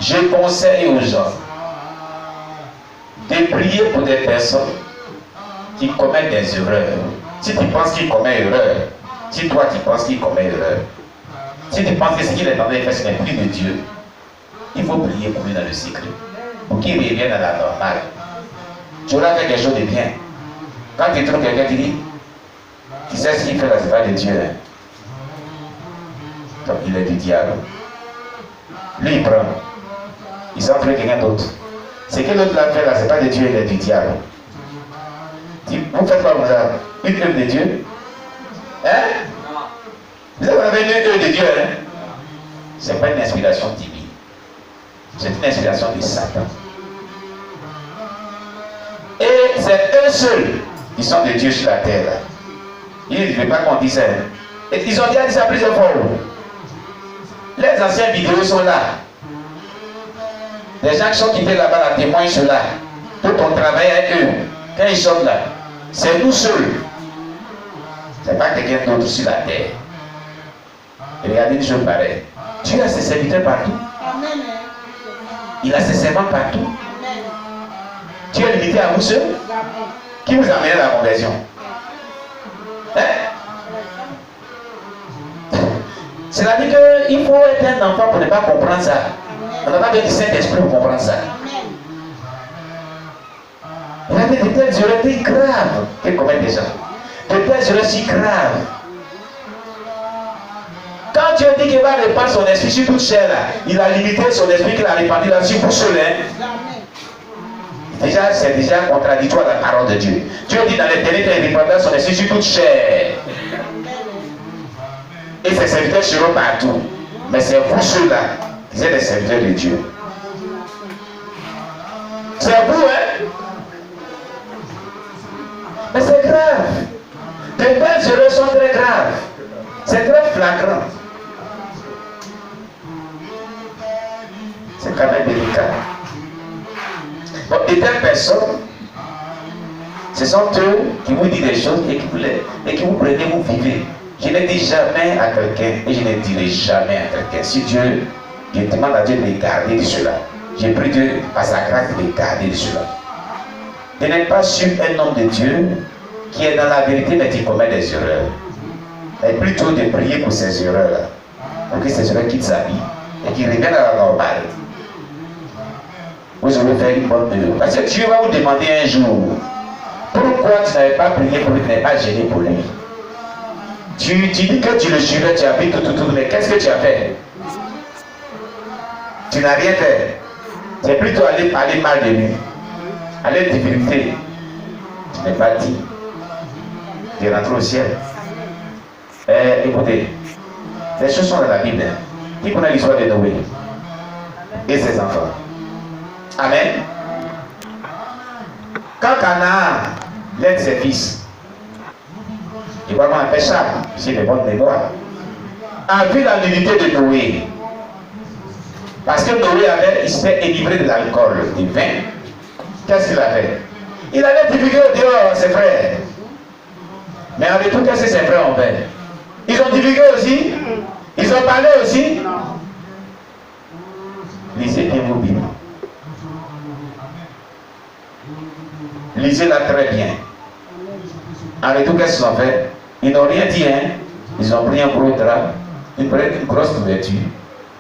Je conseille aux gens de prier pour des personnes qui commettent des erreurs. Si tu penses qu'il commet erreur, si toi tu penses qu'il commet erreur, si tu penses que ce qu'il est en train de faire, ce n'est plus de Dieu, il faut prier pour lui dans le secret, pour qu'il revienne à la normale. Tu auras fait quelque chose de bien. Quand tu trouves quelqu'un qui dit, tu sais ce qu'il fait là, c'est pas de Dieu. Hein? Donc il est du diable. Lui il prend. Il s'en fait quelqu'un d'autre. Ce que l'autre l'a fait là, c'est pas de Dieu, il est du diable. Vous faites quoi comme ça? Une œuvre de Dieu? Hein? Vous avez une œuvre de Dieu, hein? C'est pas une inspiration divine. C'est une inspiration de Satan. Et c'est eux seuls qui sont de Dieu sur la terre. Là. Il ne veut pas qu'on dise ça. Et ils ont déjà dit ça plusieurs fois. Les anciennes vidéos sont là. Les gens qui sont quittés là-bas, la témoignent cela. Tout on travaille avec eux. Quand ils sont là, c'est nous seuls. C'est pas quelqu'un d'autre sur la terre. Et regardez une chose pareille. Dieu a ses serviteurs partout. Il a ses servants partout. Dieu est limité à vous seuls. Qui vous amène à la conversion? Hein? C'est-à-dire qu'il faut être un enfant pour ne pas comprendre ça. On n'a pas besoin du Saint-Esprit pour comprendre ça. Il y avait de telles erreurs graves que commettent des gens. De telles erreurs si graves. Quand Dieu dit qu'il va répandre son esprit sur toute chair, là, il a limité son esprit qu'il a répandu là sur vous seul. Déjà, c'est déjà contradictoire à la parole de Dieu. Dieu dit dans l'éternité, il répandra son esprit sur toute chair. Et ses serviteurs seront partout. Mais c'est vous ceux-là qui êtes des serviteurs de Dieu. C'est vous, hein? Mais c'est grave. De telles erreurs sont très graves. C'est très flagrant. C'est quand même délicat. Bon, de telles personnes, ce sont eux qui vous disent des choses et qui vous prenez, vous vivez. Je ne dis jamais à quelqu'un et je ne dirai jamais à quelqu'un. Si Dieu, je demande à Dieu de les garder de cela. J'ai pris Dieu par sa grâce de les garder de cela. De n'être pas sur un homme de Dieu qui est dans la vérité mais qui commet des erreurs. Mais plutôt de prier pour ces erreurs-là. Pour que ces erreurs quittent sa vie et qu'ils reviennent à la normale. Vous allez faire une bonne œuvre. Parce que Dieu va vous demander un jour pourquoi tu n'avais pas prié pour lui, tu n'avais pas gêné pour lui. Tu dis que tu le suivais, tu as fait tout, mais qu'est-ce que tu as fait? Tu n'as rien fait. C'est plutôt aller parler mal de lui, aller difficulté. Tu n'es pas dit. Tu es rentré au ciel. Écoutez, les choses sont dans la Bible. Qui connaît l'histoire de Noé et ses enfants? Amen. Quand Canaan l'aide ses fils, il va un péchable, c'est les bonnes mémoires, a vu la nudité de Noé. Parce que Noé il s'était délivré de l'alcool, du vin. Qu'est-ce qu'il a fait? Il avait divulgué au dehors ses frères. Mais en retour, qu'est-ce que ses frères ont fait? Ils ont divulgué aussi? Ils ont parlé aussi? Lisez bien vos Bibles. Lisez-la très bien. En retour, qu'est-ce qu'ils ont fait? Ils n'ont rien dit, hein? Ils ont pris un gros drap, une grosse couverture.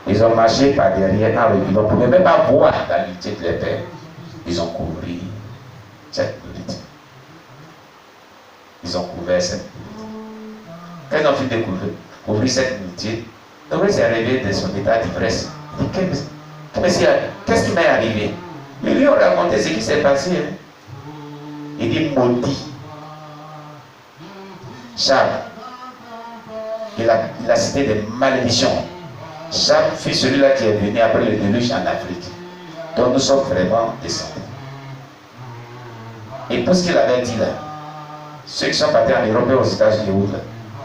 Ils ont marché par derrière. Ils ne pouvaient même pas voir la nudité de leur père. Ils ont couvert cette nudité. Ils ont couvert cette nudité. Quand ils ont fini de couvrir cette nudité, Noé s'est réveillé de son état d'ivresse. Il dit, qu'est-ce qui m'est arrivé? Ils lui ont raconté ce qui s'est passé. Hein? Il dit, maudit. Charles, il a cité des malédictions. Charles fut celui-là qui est venu après le déluge en Afrique. Donc nous sommes vraiment descendus. Et tout ce qu'il avait dit là, ceux qui sont partis en Europe et aux États-Unis,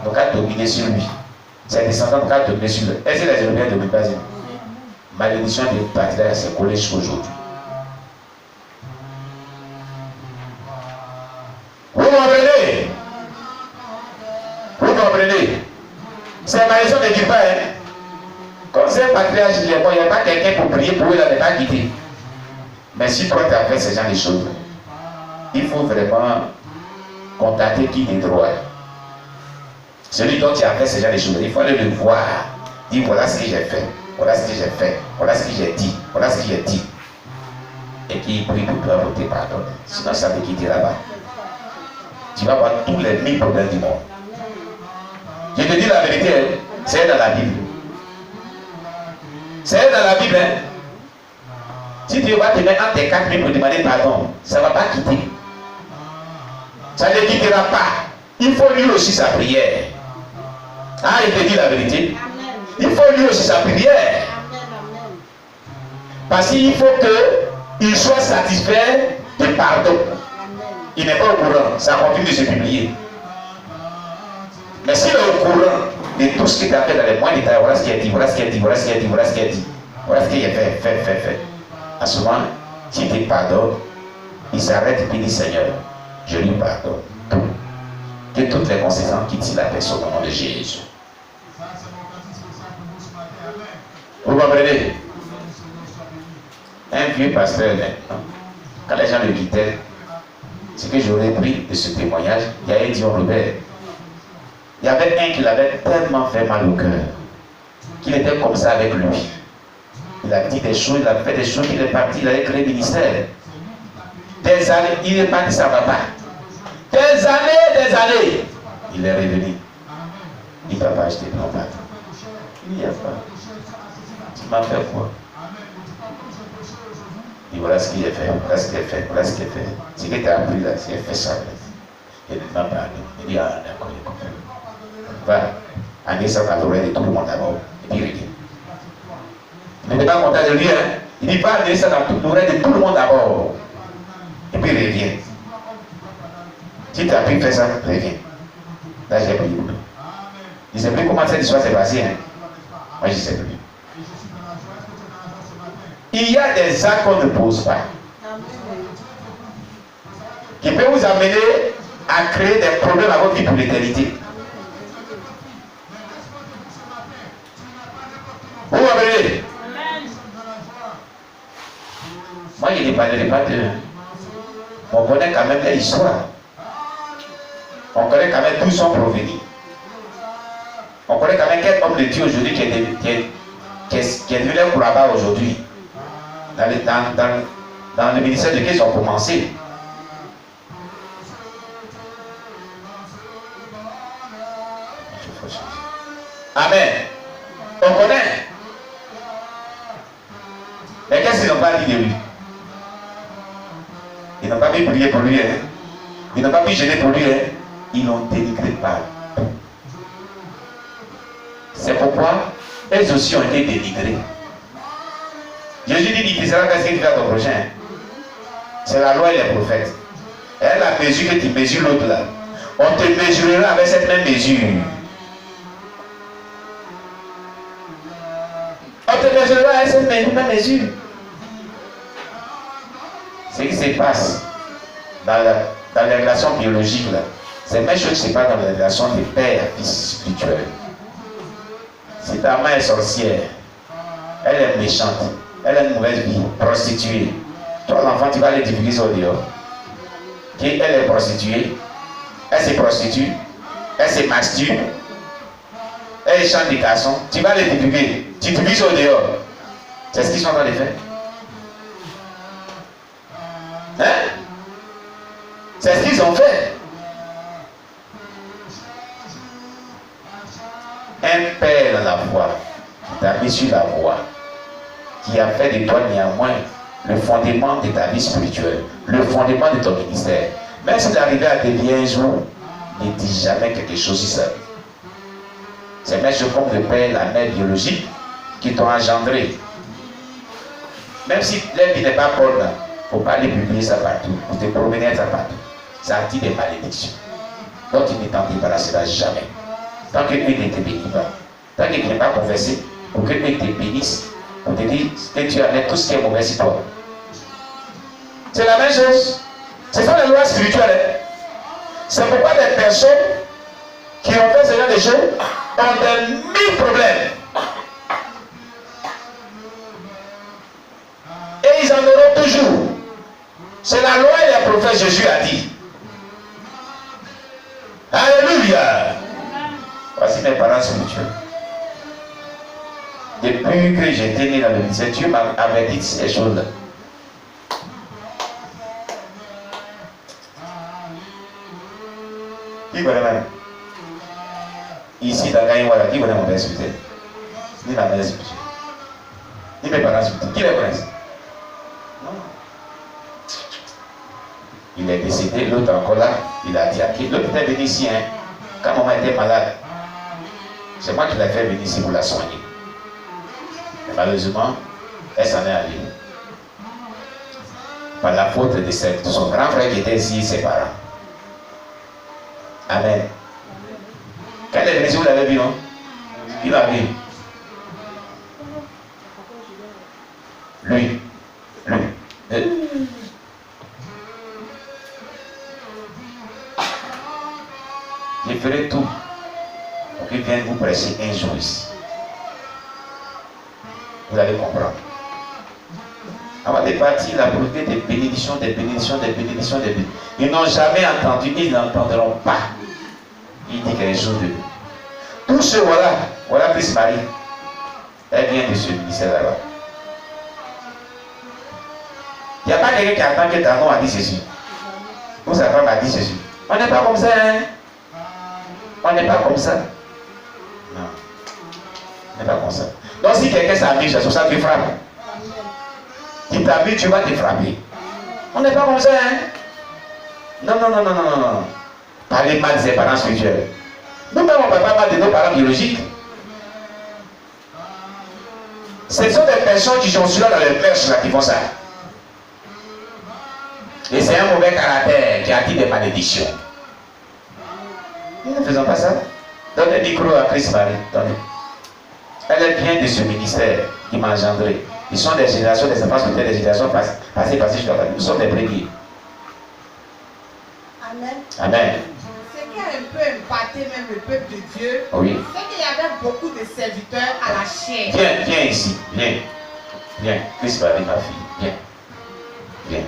donc à dominer sur lui. Ses descendants n'ont qu'à dominer sur lui. Est-ce que les Européens ne dominent pas? Malédiction de patriarche s'est collée jusqu'aujourd'hui. Vous comprenez? Vous comprenez? Ces malédictions ne disent pas, hein? Quand c'est un patriarche, il n'y a pas quelqu'un pour prier pour eux, là, ne pas quitter. Mais si toi tu as fait ce genre de choses, il faut vraiment contacter qui est droit. Celui dont tu as fait ce genre de choses, il faut aller le voir. Dire voilà ce que j'ai fait, voilà ce que j'ai fait, voilà ce que j'ai dit, voilà ce que j'ai dit. Et qui prie pour toi pour te pardonner. Sinon ça te quitter là-bas. Tu vas voir tous les 1000 problèmes du monde. Je te dis la vérité, hein, c'est dans la Bible. C'est dans la Bible. Hein. Si Dieu va te mettre entre tes 4 mains pour demander pardon, ça ne va pas quitter. Ça ne quittera pas. Il faut lire aussi sa prière. Ah, il te dit la vérité. Il faut lire aussi sa prière. Parce qu'il faut qu'il soit satisfait de pardon. Il n'est pas au courant, ça continue de se publier. Mais s'il est au courant de tout ce qu'il a fait dans les moindres détails, voilà ce qu'il a dit, voilà ce qu'il a dit, voilà ce qu'il a dit, voilà ce qu'il a dit, voilà ce qu'il a fait. À ce moment, s'il te pardonne, il s'arrête et puis dit Seigneur, je lui pardonne tout. Que toutes les conséquences quittent la personne au nom de Jésus. Vous comprenez? Un vieux pasteur maintenant, quand les gens le quittaient, ce que j'aurais pris de ce témoignage, il y avait dit Robert, il y avait un qui l'avait tellement fait mal au cœur, qu'il était comme ça avec lui. Il a dit des choses, il a fait des choses, il est parti, il a créé le ministère. Des années, il est parti, ça ne va pas. Des années, il est revenu. Il ne va pas acheter mon pâte. Il n'y a pas. Tu m'as fait quoi? Il dit voilà ce qu'il a fait, voilà ce qu'il a fait, voilà ce qu'il a fait. Ce que tu as appris là, c'est fait ça. Il m'a parlé. Il dit ah d'accord, il comprend. Va, aller ça dans l'oreille de tout le monde d'abord. Et puis il revient. Il n'était pas content de lui, hein. Il dit va aller ça dans l'oreille de tout le monde d'abord. Et puis il revient. Si tu as pu faire ça, reviens. Là j'ai prié pour lui. Je ne sais plus comment cette histoire s'est passée. Hein. Moi je ne sais plus. Il y a des actes qu'on ne pose pas. Qui peut vous amener à créer des problèmes à votre vie pour l'éternité. Vous comprenez? Moi je ne parlerai pas de. On connaît quand même l'histoire. On connaît quand même d'où ils sont provenus. On connaît quand même quel homme de Dieu aujourd'hui qui est devenu un là-bas aujourd'hui. Dans le ministère de ils ont commencé. Amen. On connaît. Mais qu'est-ce qu'ils n'ont pas dit de lui? Ils n'ont pas pu prier pour lui. Hein? Ils n'ont pas pu gêner pour lui. Hein? Ils l'ont dénigré par tout. C'est pourquoi elles aussi ont été dénigrées. Jésus dit, tu seras qu'est-ce que tu fais à ton prochain. C'est la loi et les prophètes. Elle a mesure que tu mesures l'autre là. On te mesurera avec cette même mesure. On te mesurera avec cette même mesure. Ce qui se passe dans les relations biologiques là, c'est la même chose qui se passe dans les relations de père et fils spirituels. Si ta mère est sorcière, elle est méchante, elle a une mauvaise vie, prostituée. Toi, l'enfant, tu vas les divulguer au dehors. Elle est prostituée, elle se prostitue, elle se masturbe, elle chante des garçons. Tu vas les divulguer, tu divulgues au dehors. C'est ce qu'ils sont en train de faire. Hein? C'est ce qu'ils ont fait. Un père dans la foi qui t'a mis sur la voie, qui a fait de toi néanmoins le fondement de ta vie spirituelle, le fondement de ton ministère. Même si tu arrivé à te dire un jour, ne dis jamais quelque chose sur ça. C'est même chose comme le père, la mère biologique qui t'ont engendré. Même si la vie n'est pas bonne, il ne faut pas aller publier ça partout, pour te promener ça partout. Ça attire des malédictions. Donc tu ne t'en débarrasseras jamais. Tant que Dieu ne te bénit pas, tant que tu n'es pas conversé, pour que Dieu te bénisse, pour te dire que tu amènes tout ce qui est mauvais sur toi. C'est la même chose. Ce sont les lois spirituelles. C'est pourquoi des personnes qui ont fait ce genre de choses ont des 1000 problèmes. toujours. C'est la loi et les prophètes, Jésus a dit. Alléluia. Voici mes parents spirituels. Depuis que j'étais né dans le ministère, Dieu m'avait dit ces choses-là. Qui connaît même? Ici, dans Gaïwala, qui connaît mon père spirituel? Ni ma mère spirituelle. Ni mes parents spirituels. Qui les connaissent? Non. Il est décédé, l'autre encore là, il a dit à qui? L'autre était venu ici, hein. Quand maman était malade, c'est moi qui l'ai fait venir ici pour la soigner. Mais malheureusement, elle s'en est allée. Par la faute de son grand frère qui était ici, ses parents. Amen. Quand elle est venue, vous l'avez vu, non? Qui l'a vu? Lui. Je ferai tout pour qu'il vienne vous prêcher un jour ici. Vous allez comprendre. Avant de partir, il a procuré des bénédictions, des bénédictions, des bénédictions, des bénédictions. Ils n'ont jamais entendu, ils n'entendront pas. Il dit qu'un jour de tout ce voilà Christ Marie. Elle vient de ce ministère là-bas. Il n'y a pas quelqu'un qui attend que Danon a dit ceci. Ou sa femme a dit ceci. On n'est pas comme ça, hein? On n'est pas comme ça. Non. On n'est pas comme ça. Donc si quelqu'un s'amuse, c'est sur ça qu'il frappe. Si tu as vu, tu vas te frapper. On n'est pas comme ça, hein? Non. Parlez mal des parents spirituels. Nous-mêmes, on ne parle pas mal de nos parents biologiques. Ce sont des personnes qui sont là dans les perches là qui font ça. Et c'est un mauvais caractère qui attire des malédictions. Nous ne faisons pas ça. Donnez le micro à Christ Marie. Donnez. Elle vient de ce ministère qui m'a engendré. Ils sont des générations, des enfants, peut-être des générations passées, je dois dire. Nous sommes des premiers. Amen. Ce qui a un peu impacté même le peuple de Dieu, oui, c'est qu'il y avait beaucoup de serviteurs à la chair. Viens ici, viens. Christ Marie, ma fille, viens.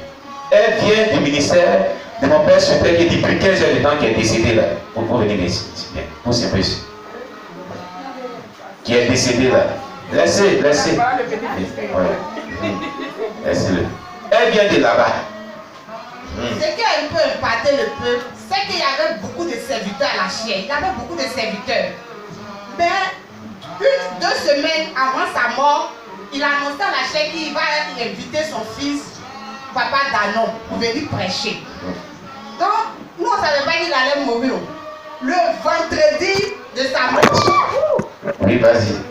Elle vient du ministère de mon père super qui est depuis 15 heures de temps qui est décédé là. Pour venir ici, viens, poussez un peu ici. Qui est décédé là. Laissez. Laissez-le. Elle vient de là-bas. Ce qui a un peu impacté le peuple, c'est qu'il y avait beaucoup de serviteurs à la chair. Il y avait beaucoup de serviteurs. Mais 2 semaines avant sa mort, il a annoncé à la chair qu'il va inviter son fils, Papa Danon, pour venir prêcher. Donc, nous on ne savait pas qu'il allait mourir. Le vendredi de sa mort. Oui, vas-y.